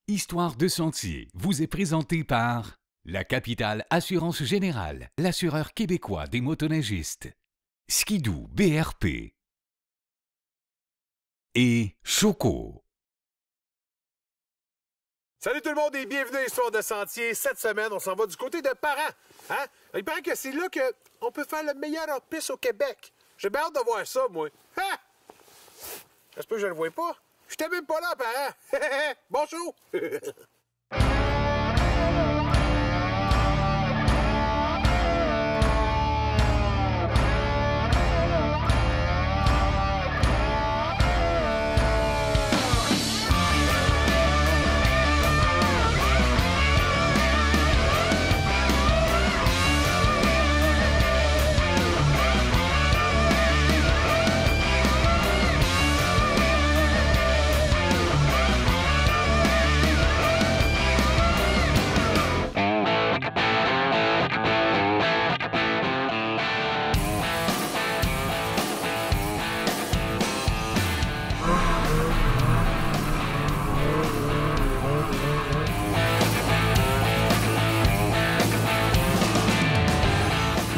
Histoire de sentier vous est présentée par la Capitale Assurance Générale, l'assureur québécois des motoneigistes, Skidoo BRP et Choco. Salut tout le monde et bienvenue à Histoire de sentier. Cette semaine, on s'en va du côté de Parent. Hein? Il paraît que c'est là qu'on peut faire le meilleur hors-piste au Québec. J'ai bien hâte de voir ça, moi. Ha! J'espère que je le vois pas. Je t'ai même pas là, Parent. Bonjour!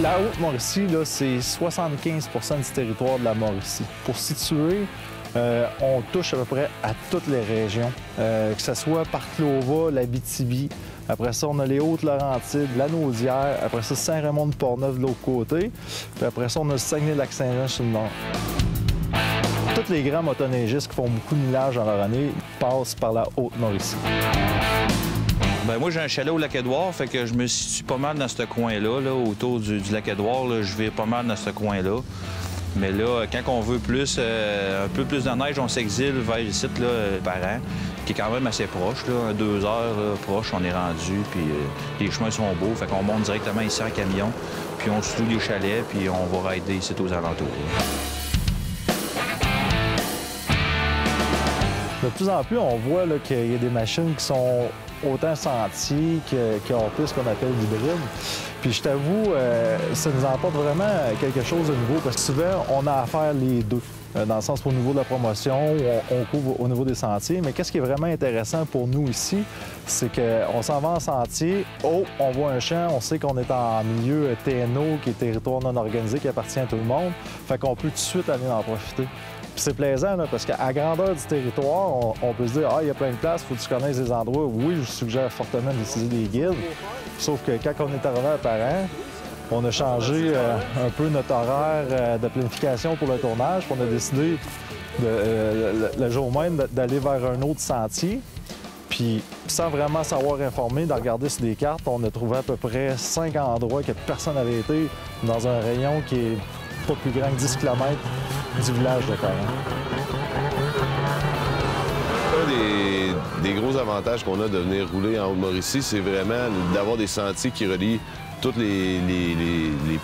La Haute-Mauricie, c'est 75 du territoire de la Mauricie. Pour situer, on touche à peu près à toutes les régions, que ce soit par Clova, l'Abitibi. Après ça, on a les Hautes-Laurentides, la Naudière. Après ça, Saint-Raymond-de-Portneuf de l'autre côté. Puis après ça, on a le Saguenay-Lac-Saint-Jean sur le nord. Tous les grands motoneigistes qui font beaucoup de millage dans leur année passent par la Haute-Mauricie. Bien, moi, j'ai un chalet au Lac-Édouard, fait que je me situe pas mal dans ce coin-là, là, autour du Lac-Édouard. Je vais pas mal dans ce coin-là. Mais là, quand on veut un peu plus de neige, on s'exile vers ici, là, Parent, qui est quand même assez proche, là, 2 heures là, proche, on est rendu, puis les chemins sont beaux, fait qu'on monte directement ici en camion, puis on se loue des chalets, puis on va rider ici aux alentours. Là. De plus en plus, on voit qu'il y a des machines qui sont autant sentiers que hors-piste qu'on appelle hybrides. Puis je t'avoue, ça nous apporte vraiment quelque chose de nouveau parce que souvent, on a à faire les deux. Dans le sens au niveau de la promotion, on couvre au niveau des sentiers. Mais qu'est-ce qui est vraiment intéressant pour nous ici, c'est qu'on s'en va en sentier, on voit un champ, on sait qu'on est en milieu TNO, qui est territoire non organisé, qui appartient à tout le monde. Fait qu'on peut tout de suite aller en profiter. Puis c'est plaisant, là, parce qu'à grandeur du territoire, on peut se dire « Ah, il y a plein de places, il faut que tu connaisses des endroits. » Oui, je suggère fortement d'utiliser des guides. Sauf que quand on est arrivé à Parent, on a changé un peu notre horaire de planification pour le tournage. On a décidé, le jour même, d'aller vers un autre sentier. Puis, sans vraiment savoir informer, de regarder sur des cartes, on a trouvé à peu près 5 endroits que personne n'avait été dans un rayon qui est pas plus grand que 10 km du village de Parent. Un des gros avantages qu'on a de venir rouler en Haute-Mauricie, c'est vraiment d'avoir des sentiers qui relient tous les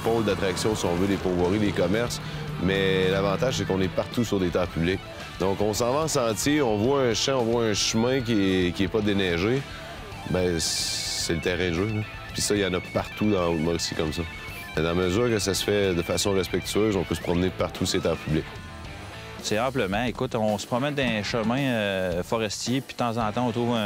pôles d'attraction, si on veut, les pourvoiries, les commerces. Mais l'avantage, c'est qu'on est partout sur des terres publiques. Donc, on s'en va en sentier, on voit un champ, on voit un chemin qui est pas déneigé. Bien, c'est le terrain de jeu, là. Puis ça, il y en a partout dans Haute-Mauricie comme ça. Dans la mesure que ça se fait de façon respectueuse, on peut se promener partout ces terres publiques. C'est amplement. Écoute, on se promène dans un chemin forestier, puis de temps en temps, on trouve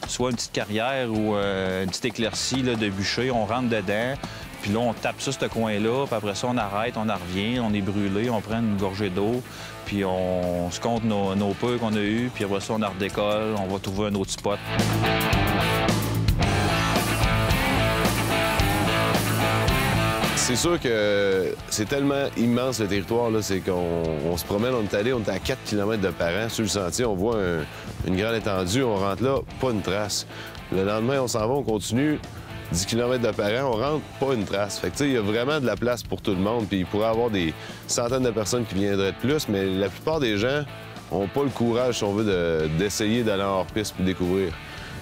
soit une petite carrière ou une petite éclaircie là, de bûcher. On rentre dedans, puis là, on tape ça, ce coin-là, puis après ça, on arrête, on en revient, on est brûlé, on prend une gorgée d'eau, puis on se compte nos peurs qu'on a eues, puis après ça, on en redécolle, on va trouver un autre spot. C'est sûr que c'est tellement immense le territoire, là, c'est qu'on se promène, on est à 4 km de Parent sur le sentier, on voit une grande étendue, on rentre là, pas une trace. Le lendemain, on s'en va, on continue, 10 km de Parent, on rentre, pas une trace. Fait que, tu sais, il y a vraiment de la place pour tout le monde, puis il pourrait y avoir des centaines de personnes qui viendraient de plus, mais la plupart des gens n'ont pas le courage, si on veut, d'essayer d'aller en hors-piste puis découvrir.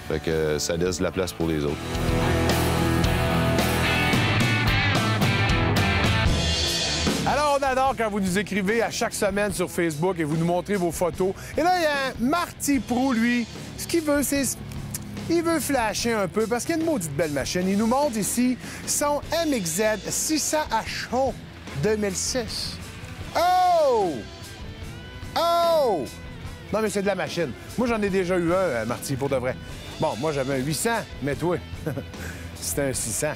Fait que ça laisse de la place pour les autres. Alors, on adore quand vous nous écrivez à chaque semaine sur Facebook et vous nous montrez vos photos. Et là, il y a Marty Prou, lui, ce qu'il veut, c'est... Il veut flasher un peu parce qu'il y a une maudite belle machine. Il nous montre ici son MXZ 600HO 2006. Oh! Oh! Non, mais c'est de la machine. Moi, j'en ai déjà eu un, Marty, pour de vrai. Bon, moi, j'avais un 800, mais toi, c'était un 600.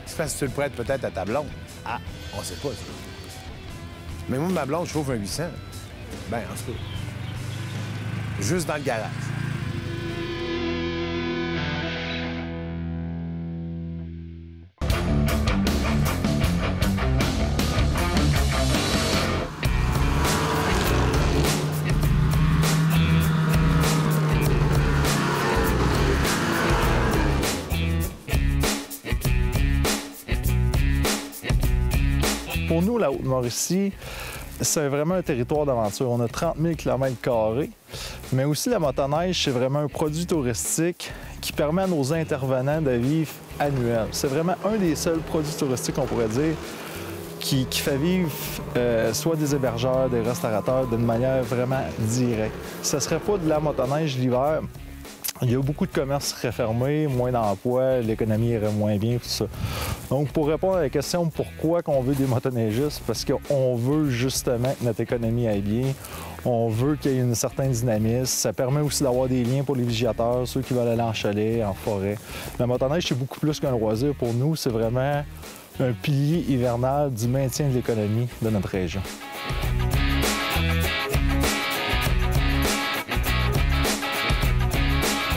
C'est parce que tu le prêtes peut-être à ta blonde. Ah, on sait pas, ça. Mais moi, ma blonde, je chauffe un 800. Ben, en tout cas, juste dans le garage. Pour nous, la Haute-Mauricie, c'est vraiment un territoire d'aventure. On a 30 000 km², mais aussi la motoneige, c'est vraiment un produit touristique qui permet à nos intervenants de vivre annuel. C'est vraiment un des seuls produits touristiques, on pourrait dire, qui fait vivre soit des hébergeurs, des restaurateurs d'une manière vraiment directe. Ce ne serait pas de la motoneige l'hiver. Il y a beaucoup de commerces refermés, moins d'emplois, l'économie irait moins bien, tout ça. Donc, pour répondre à la question pourquoi on veut des motoneigistes, parce qu'on veut justement que notre économie aille bien, on veut qu'il y ait un certain dynamisme. Ça permet aussi d'avoir des liens pour les villégiateurs, ceux qui veulent aller en chalet, en forêt. La motoneige, c'est beaucoup plus qu'un loisir pour nous, c'est vraiment un pilier hivernal du maintien de l'économie de notre région.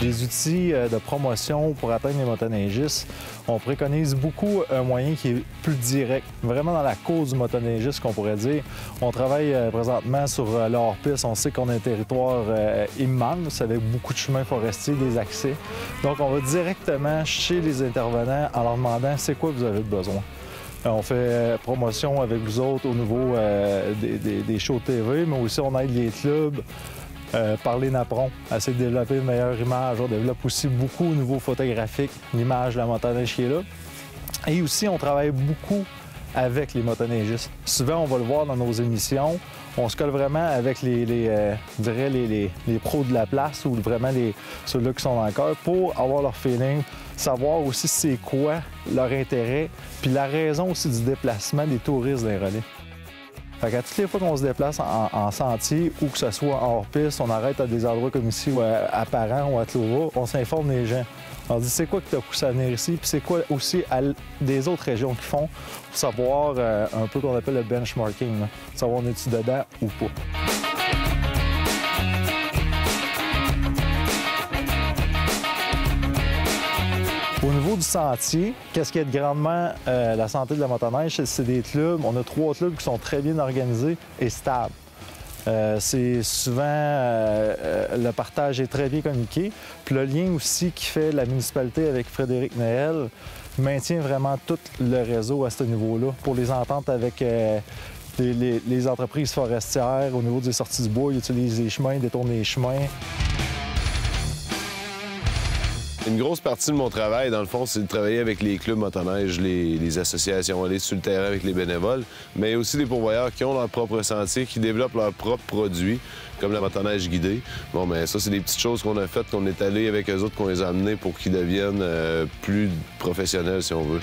Les outils de promotion pour atteindre les motoneigistes, on préconise beaucoup un moyen qui est plus direct, vraiment dans la cause du motoneigiste, qu'on pourrait dire. On travaille présentement sur le hors-piste. On sait qu'on a un territoire immense avec beaucoup de chemins forestiers, des accès. Donc, on va directement chez les intervenants en leur demandant c'est quoi vous avez besoin. On fait promotion avec vous autres au niveau des shows TV, mais aussi on aide les clubs par les napperons, à essayer de développer une meilleure image. On développe aussi beaucoup au niveau photographique, l'image de la motoneige qui est là. Et aussi, on travaille beaucoup avec les motoneigistes. Souvent, on va le voir dans nos émissions, on se colle vraiment avec les pros de la place ou vraiment ceux-là qui sont dans le cœur pour avoir leur feeling, savoir aussi c'est quoi leur intérêt, puis la raison aussi du déplacement des touristes des relais. Fait qu'à toutes les fois qu'on se déplace en sentier ou que ce soit en hors-piste, on arrête à des endroits comme ici, ou à Parent ou à Clova, on s'informe les gens. On dit c'est quoi qui t'a poussé à venir ici, puis c'est quoi aussi des autres régions qui font pour savoir un peu qu'on appelle le benchmarking, là. Savoir on est-tu dedans ou pas. Au niveau du sentier, qu'est-ce qui aide grandement la santé de la motoneige? C'est des clubs. On a 3 clubs qui sont très bien organisés et stables. C'est souvent, le partage est très bien communiqué. Puis le lien aussi qui fait la municipalité avec Frédéric Néel maintient vraiment tout le réseau à ce niveau-là pour les ententes avec les entreprises forestières. Au niveau des sorties du bois, ils utilisent les chemins, détournent les chemins. Une grosse partie de mon travail, dans le fond, c'est de travailler avec les clubs motoneige, les associations, aller sur le terrain avec les bénévoles, mais aussi des pourvoyeurs qui ont leur propre sentier, qui développent leurs propres produits, comme la motoneige guidée. Bon, bien, ça, c'est des petites choses qu'on a faites, qu'on est allé avec eux autres, qu'on les a amenés pour qu'ils deviennent plus professionnels, si on veut.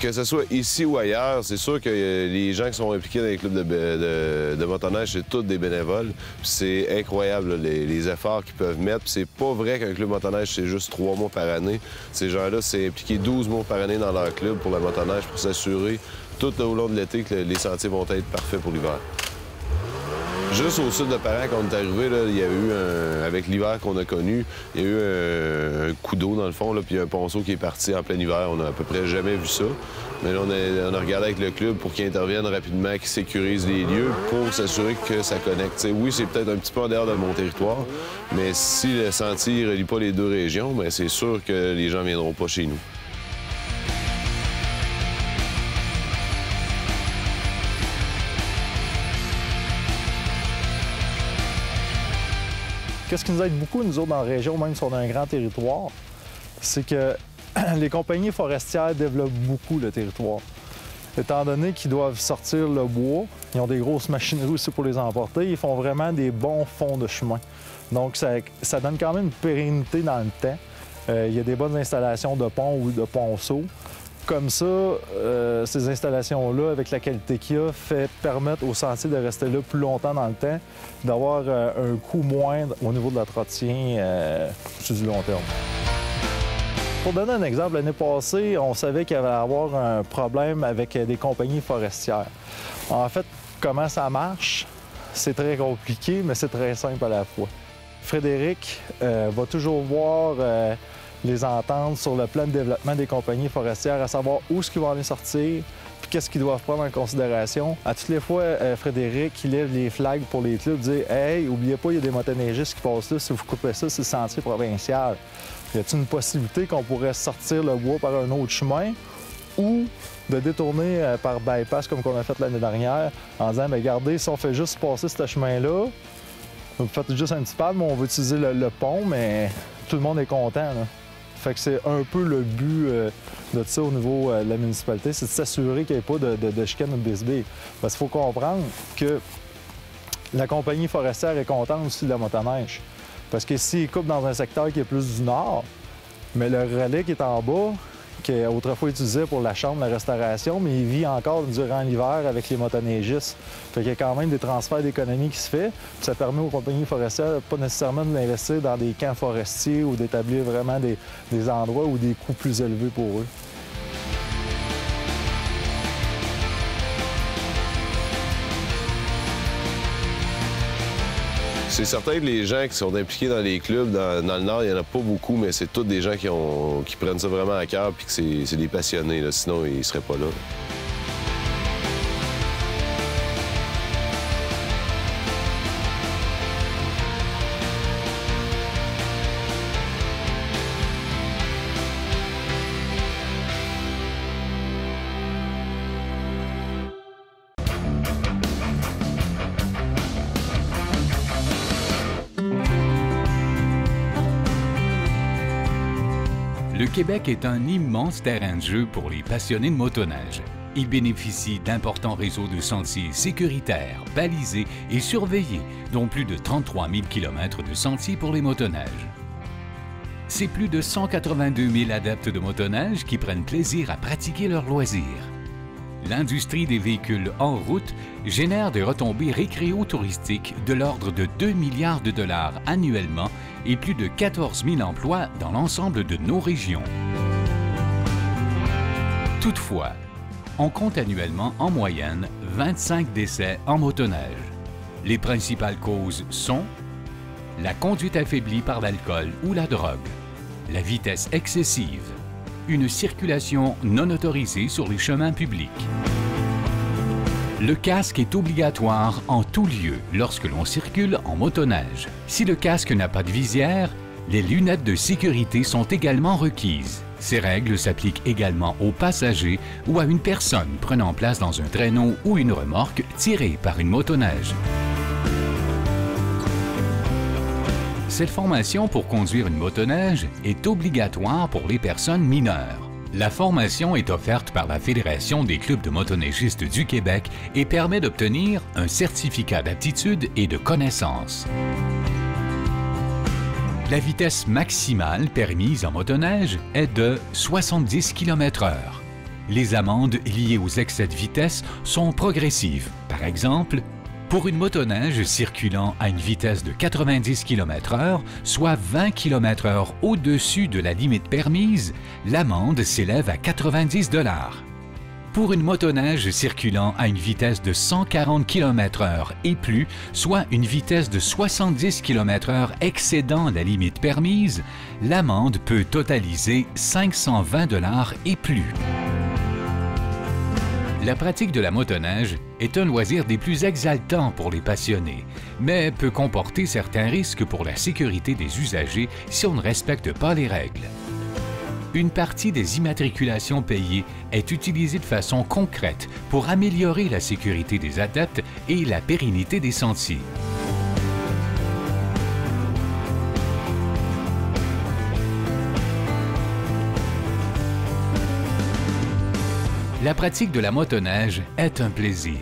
Que ce soit ici ou ailleurs, c'est sûr que les gens qui sont impliqués dans les clubs de motoneige, c'est tous des bénévoles. C'est incroyable, là, les efforts qu'ils peuvent mettre. C'est pas vrai qu'un club motoneige, c'est juste 3 mois par année. Ces gens-là, c'est impliqué 12 mois par année dans leur club pour la motoneige pour s'assurer tout au long de l'été que les sentiers vont être parfaits pour l'hiver. Juste au sud de Parent, quand on est arrivé, là, il y a eu, avec l'hiver qu'on a connu, il y a eu un coup d'eau dans le fond, là, puis un ponceau qui est parti en plein hiver. On n'a à peu près jamais vu ça. Mais là, on a regardé avec le club pour qu'ils interviennent rapidement, qu'ils sécurisent les lieux pour s'assurer que ça connecte. T'sais, oui, c'est peut-être un petit peu en dehors de mon territoire, mais si le sentier ne relie pas les 2 régions, bien, c'est sûr que les gens ne viendront pas chez nous. Qu'est-ce qui nous aide beaucoup, nous autres, dans la région, même si on a un grand territoire, c'est que les compagnies forestières développent beaucoup le territoire. Étant donné qu'ils doivent sortir le bois, ils ont des grosses machineries aussi pour les emporter, ils font vraiment des bons fonds de chemin. Donc, ça donne quand même une pérennité dans le temps. Il y a des bonnes installations de ponts ou de ponceaux, comme ça, ces installations-là, avec la qualité qu'il y a, permettent aux sentiers de rester là plus longtemps dans le temps, d'avoir un coût moindre au niveau de l'entretien sur du long terme. Pour donner un exemple, l'année passée, on savait qu'il y avait à avoir un problème avec des compagnies forestières. En fait, comment ça marche? C'est très compliqué, mais c'est très simple à la fois. Frédéric va toujours voir les entendre sur le plan de développement des compagnies forestières, à savoir où est-ce qu'ils vont aller sortir, puis qu'est-ce qu'ils doivent prendre en considération. À toutes les fois, Frédéric, il lève les flags pour les clubs, dit « Hey, oubliez pas, il y a des motoneigistes qui passent là, si vous coupez ça, c'est le sentier provincial. » Y a-t-il une possibilité qu'on pourrait sortir le bois par un autre chemin ou de détourner par bypass comme qu'on a fait l'année dernière en disant « Bien, regardez, si on fait juste passer ce chemin-là, vous faites juste un petit pad, mais on va utiliser le pont, mais tout le monde est content. » là. Fait que c'est un peu le but de ça au niveau de la municipalité, c'est de s'assurer qu'il n'y ait pas de chicane ou de bisbille. Parce qu'il faut comprendre que la compagnie forestière est contente aussi de la motoneige. Parce que s'ils coupent dans un secteur qui est plus du nord, mais le relais qui est en bas, qui est autrefois utilisé pour la chambre, la restauration, mais il vit encore durant l'hiver avec les motoneigistes. Fait qu'il y a quand même des transferts d'économie qui se fait. Puis ça permet aux compagnies forestières pas nécessairement d'investir dans des camps forestiers ou d'établir vraiment des endroits où des coûts plus élevés pour eux. C'est certain que les gens qui sont impliqués dans les clubs dans le Nord, il n'y en a pas beaucoup, mais c'est tous des gens qui prennent ça vraiment à cœur et que c'est des passionnés, là, sinon ils ne seraient pas là. Le Québec est un immense terrain de jeu pour les passionnés de motoneige. Il bénéficie d'importants réseaux de sentiers sécuritaires, balisés et surveillés, dont plus de 33 000 km de sentiers pour les motoneiges. C'est plus de 182 000 adeptes de motoneige qui prennent plaisir à pratiquer leur loisir. L'industrie des véhicules hors route génère des retombées récréo-touristiques de l'ordre de 2 milliards de dollars annuellement et plus de 14 000 emplois dans l'ensemble de nos régions. Toutefois, on compte annuellement en moyenne 25 décès en motoneige. Les principales causes sont la conduite affaiblie par l'alcool ou la drogue, la vitesse excessive, une circulation non autorisée sur les chemins publics. Le casque est obligatoire en tout lieu lorsque l'on circule en motoneige. Si le casque n'a pas de visière, les lunettes de sécurité sont également requises. Ces règles s'appliquent également aux passagers ou à une personne prenant place dans un traîneau ou une remorque tirée par une motoneige. Cette formation pour conduire une motoneige est obligatoire pour les personnes mineures. La formation est offerte par la Fédération des clubs de motoneigistes du Québec et permet d'obtenir un certificat d'aptitude et de connaissance. La vitesse maximale permise en motoneige est de 70 km/h. Les amendes liées aux excès de vitesse sont progressives. Par exemple, pour une motoneige circulant à une vitesse de 90 km/h, soit 20 km/h au-dessus de la limite permise, l'amende s'élève à 90 $. Pour une motoneige circulant à une vitesse de 140 km/h et plus, soit une vitesse de 70 km/h excédant la limite permise, l'amende peut totaliser 520 $ et plus. La pratique de la motoneige est un loisir des plus exaltants pour les passionnés, mais peut comporter certains risques pour la sécurité des usagers si on ne respecte pas les règles. Une partie des immatriculations payées est utilisée de façon concrète pour améliorer la sécurité des adeptes et la pérennité des sentiers. La pratique de la motoneige est un plaisir.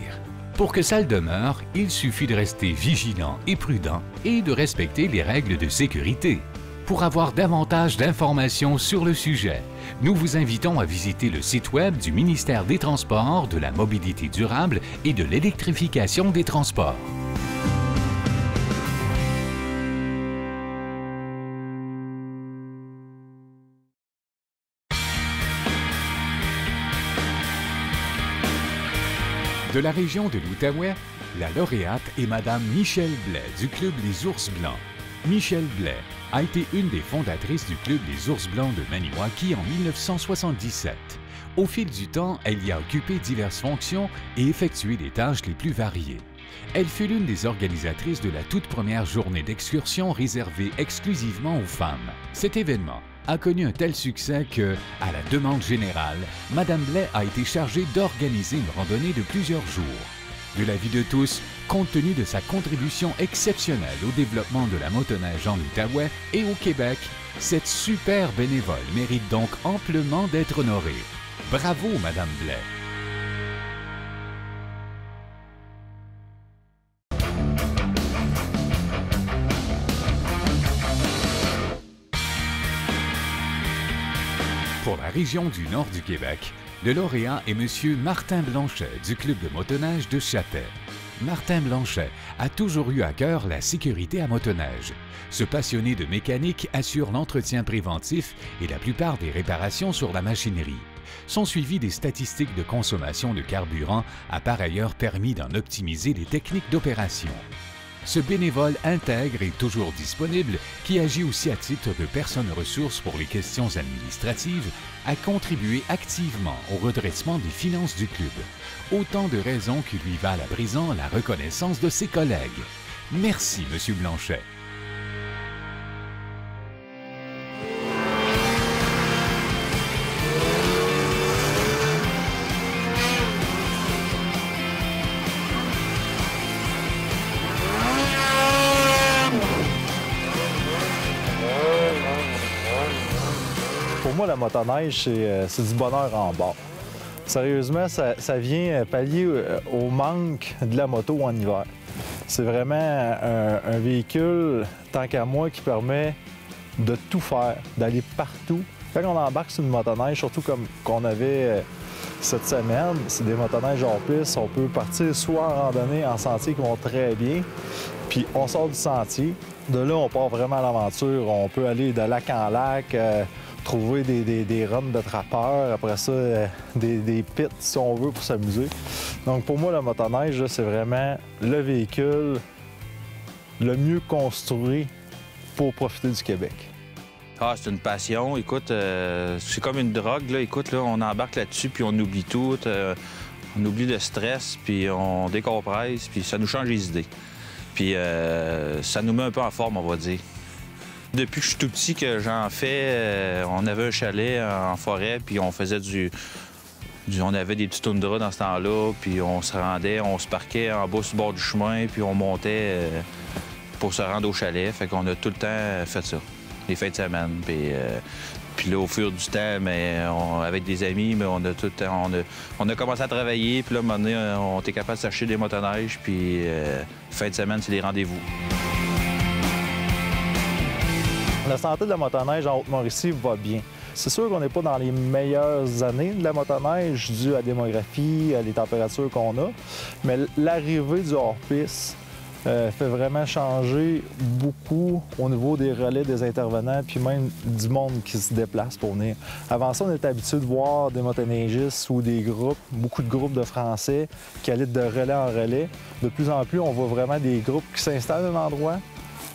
Pour que ça le demeure, il suffit de rester vigilant et prudent et de respecter les règles de sécurité. Pour avoir davantage d'informations sur le sujet, nous vous invitons à visiter le site Web du ministère des Transports, de la Mobilité durable et de l'électrification des transports. De la région de l'Outaouais, la lauréate est Madame Michèle Blais du Club Les Ours Blancs. Michèle Blais a été une des fondatrices du Club Les Ours Blancs de Maniwaki en 1977. Au fil du temps, elle y a occupé diverses fonctions et effectué des tâches les plus variées. Elle fut l'une des organisatrices de la toute première journée d'excursion réservée exclusivement aux femmes. Cet événement a connu un tel succès que, à la demande générale, Madame Blais a été chargée d'organiser une randonnée de plusieurs jours. De l'avis de tous, compte tenu de sa contribution exceptionnelle au développement de la motoneige en Outaouais et au Québec, cette super bénévole mérite donc amplement d'être honorée. Bravo, Madame Blais! Pour la région du nord du Québec, le lauréat est M. Martin Blanchet du Club de motoneige de Chapais. Martin Blanchet a toujours eu à cœur la sécurité à motoneige. Ce passionné de mécanique assure l'entretien préventif et la plupart des réparations sur la machinerie. Son suivi des statistiques de consommation de carburant a par ailleurs permis d'en optimiser les techniques d'opération. Ce bénévole intègre et toujours disponible, qui agit aussi à titre de personne ressource pour les questions administratives, a contribué activement au redressement des finances du club. Autant de raisons qui lui valent à présent la reconnaissance de ses collègues. Merci, M. Blanchet. Pour moi, la motoneige, c'est du bonheur en bord. Sérieusement, ça vient pallier au manque de la moto en hiver. C'est vraiment un véhicule, tant qu'à moi, qui permet de tout faire, d'aller partout. Quand on embarque sur une motoneige, surtout comme qu'on avait cette semaine, c'est des motoneiges hors piste. On peut partir soit en randonnée, en sentier qui vont très bien, puis on sort du sentier. De là, on part vraiment à l'aventure. On peut aller de lac en lac, trouver des runs de trappeurs, après ça, des pits, si on veut, pour s'amuser. Donc, pour moi, la motoneige, c'est vraiment le véhicule le mieux construit pour profiter du Québec. Ah, c'est une passion. Écoute, c'est comme une drogue, là. Écoute, là, on embarque là-dessus, puis on oublie tout. On oublie le stress, puis on décompresse, puis ça nous change les idées. Puis ça nous met un peu en forme, on va dire. Depuis que je suis tout petit que j'en fais, on avait un chalet en forêt, puis on faisait on avait des petits toundras dans ce temps-là, puis on se rendait, on se parquait en bas sur le bord du chemin, puis on montait pour se rendre au chalet. Fait qu'on a tout le temps fait ça, les fins de semaine. Puis là, au fur du temps, mais avec des amis, mais on a commencé à travailler, puis là, à un moment donné, on était capable de s'acheter des motoneiges, puis fin de semaine, c'est des rendez-vous. La santé de la motoneige en Haute-Mauricie va bien. C'est sûr qu'on n'est pas dans les meilleures années de la motoneige dû à la démographie, à les températures qu'on a, mais l'arrivée du hors-piste fait vraiment changer beaucoup au niveau des relais des intervenants puis même du monde qui se déplace pour venir. Avant ça, on était habitué de voir des motoneigistes ou des groupes, beaucoup de groupes de Français qui allaient de relais en relais. De plus en plus, on voit vraiment des groupes qui s'installent à un endroit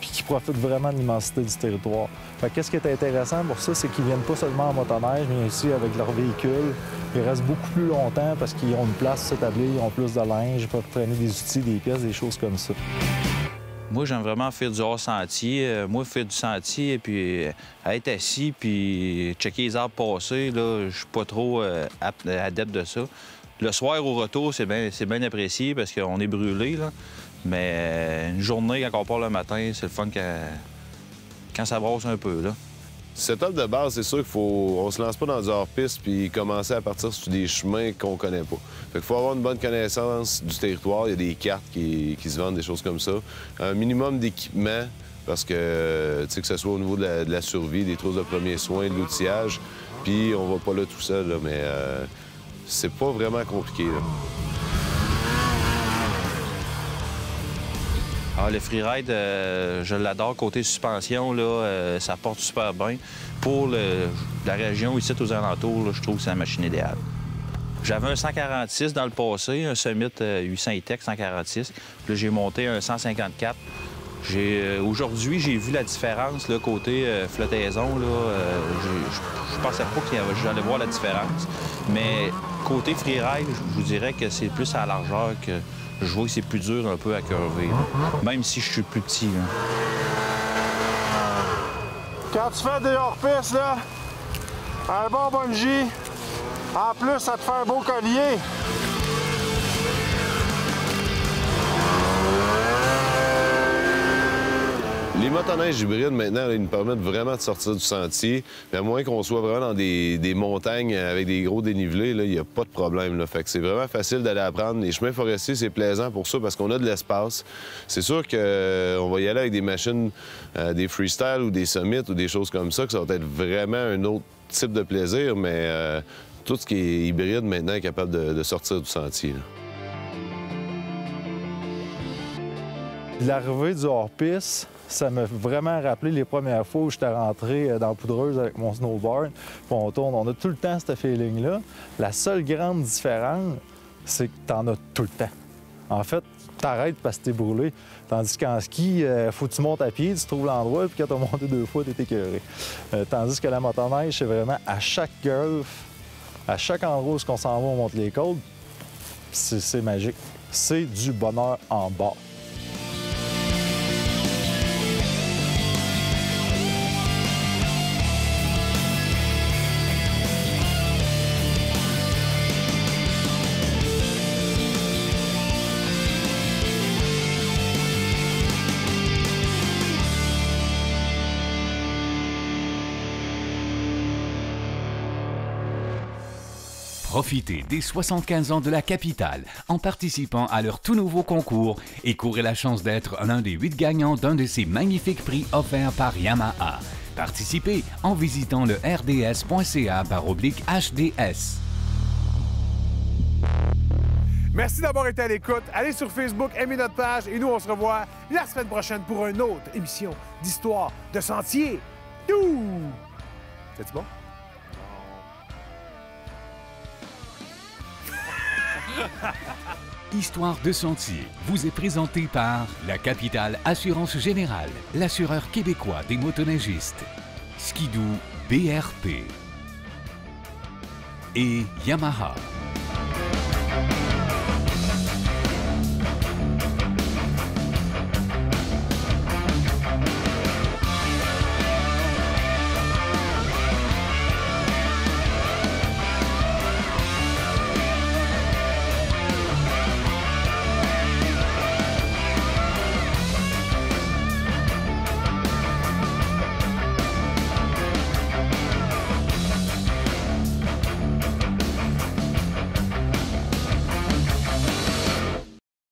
puis qui profitent vraiment de l'immensité du territoire. Qu'est-ce qui est intéressant pour ça, c'est qu'ils viennent pas seulement en motoneige, mais aussi avec leur véhicule. Ils restent beaucoup plus longtemps parce qu'ils ont une place pour s'établir, ils ont plus de linge, ils peuvent traîner des outils, des pièces, des choses comme ça. Moi, j'aime vraiment faire du hors-sentier. Moi, faire du sentier et puis être assis puis checker les arbres passer, là, je suis pas trop adepte de ça. Le soir, au retour, c'est bien apprécié parce qu'on est brûlé, là. Mais une journée, quand on part le matin, c'est le fun quand ça brasse un peu, là. Setup de base, c'est sûr qu'on se lance pas dans du hors-piste puis commencer à partir sur des chemins qu'on connaît pas. Fait qu'il faut avoir une bonne connaissance du territoire. Il y a des cartes qui se vendent, des choses comme ça. Un minimum d'équipement parce que, tu sais, que ce soit au niveau de la survie, des trousses de premiers soins, de l'outillage, puis on va pas là tout seul, là, mais c'est pas vraiment compliqué, là. Ah, le freeride, je l'adore. Côté suspension, là, ça porte super bien. Pour la région ici, aux alentours, là, je trouve que c'est la machine idéale. J'avais un 146 dans le passé, un Summit 800 E-Tech 146. Puis là, j'ai monté un 154. Aujourd'hui, j'ai vu la différence là, côté flottaison. Je pensais pas que j'allais voir la différence. Mais côté freeride, je vous dirais que c'est plus à la largeur que je vois que c'est plus dur un peu à curver, là. Même si je suis plus petit. Là. Quand tu fais des hors-pistes, là, un bon bungee, en plus, ça te fait un beau collier. Les motoneiges hybrides, maintenant, là, ils nous permettent vraiment de sortir du sentier. Mais à moins qu'on soit vraiment dans des montagnes avec des gros dénivelés, il n'y a pas de problème, là. Fait que c'est vraiment facile d'aller apprendre. Les chemins forestiers, c'est plaisant pour ça parce qu'on a de l'espace. C'est sûr qu'on va y aller avec des machines, des freestyle ou des summits ou des choses comme ça, que ça va être vraiment un autre type de plaisir, mais tout ce qui est hybride, maintenant, est capable de sortir du sentier, là. L'arrivée du hors-piste, ça m'a vraiment rappelé les premières fois où j'étais rentré dans la poudreuse avec mon snowboard. Puis on tourne, on a tout le temps ce feeling-là. La seule grande différence, c'est que t'en as tout le temps. En fait, t'arrêtes parce que t'es brûlé. Tandis qu'en ski, faut que tu montes à pied, tu trouves l'endroit, puis quand t'as monté 2 fois, t'es écœuré. Tandis que la motoneige, c'est vraiment à chaque curve, à chaque endroit où on s'en va, on monte les côtes, c'est magique. C'est du bonheur en bas. Profitez des 75 ans de la capitale en participant à leur tout nouveau concours et courez la chance d'être l'un des 8 gagnants d'un de ces magnifiques prix offerts par Yamaha. Participez en visitant le rds.ca/HDS. Merci d'avoir été à l'écoute. Allez sur Facebook, aimez notre page et nous, on se revoit la semaine prochaine pour une autre émission d'Histoire de Sentier. C'est-tu bon? Histoire de Sentier vous est présenté par la Capitale Assurance Générale, l'assureur québécois des motoneigistes, Skidoo BRP et Yamaha.